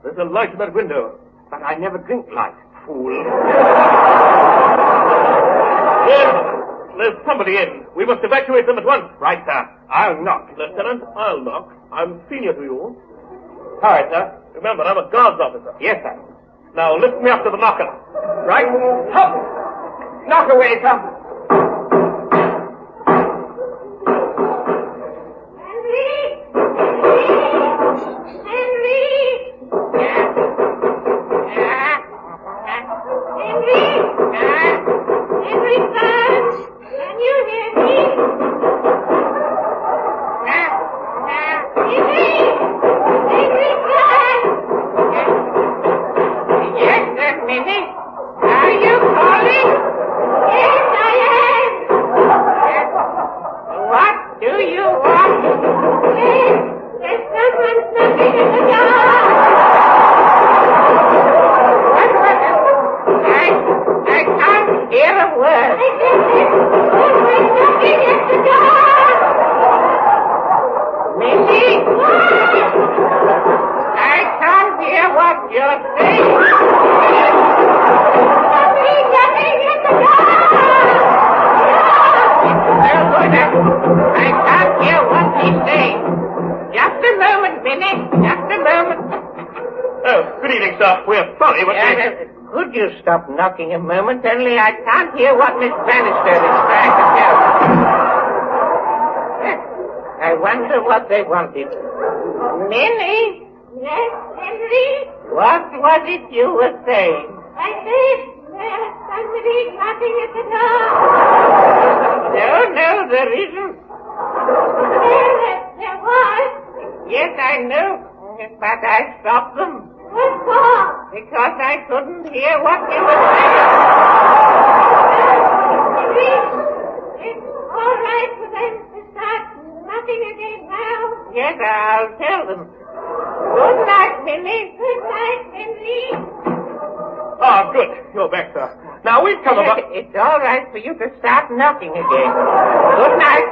There's a light in that window. But I never drink light, fool. Yes, there's somebody in. We must evacuate them at once. Right, sir. I'll knock. Lieutenant, I'll knock. I'm senior to you. All right, sir. Remember, I'm a guards officer. Yes, sir. Now, lift me up to the knocker. Right. Hop. Knock away, sir. Stop knocking a moment, only I can't hear what Miss Bannister is trying to tell me. I wonder what they wanted. Minnie? Yes, Henry? What was it you were saying? I said there's somebody knocking at the door. No, there isn't. There was. Yes, I know, but I stopped them. What for? Because I couldn't hear what you were saying. It's all right for them to start knocking again now. Yes, I'll tell them. Good night, Minnie. Good night, Henry. Ah, good. You're back, sir. Now, we've come about... It's all right for you to start knocking again. Good night.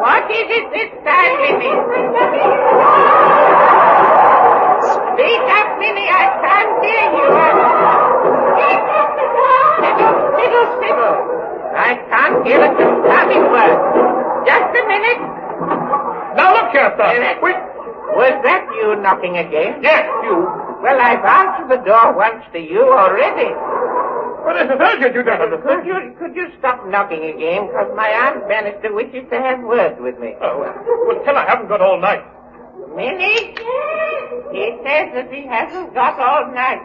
What is it this time, Minnie? Speak up, Minnie. I can't hear you. Fiddle. I can't hear a confounding word. Just a minute. Now, look here, sir. Was that you knocking again? Yes, you. Well, I've answered the door once to you already. Well, this is urgent, you gentlemen. Could you stop knocking again? Because my Aunt Bannister wishes to have words with me. Oh, well, tell her I haven't got all night. Minnie? He says that he hasn't got all night.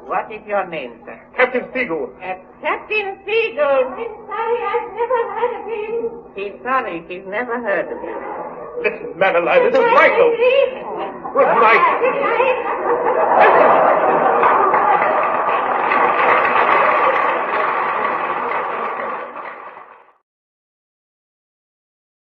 What is your name, sir? Captain Seagull. Captain Seagull. I'm sorry, I've never heard of him. He's sorry she's never heard of you. Listen, man alive, this is right, though. Good night. Good night.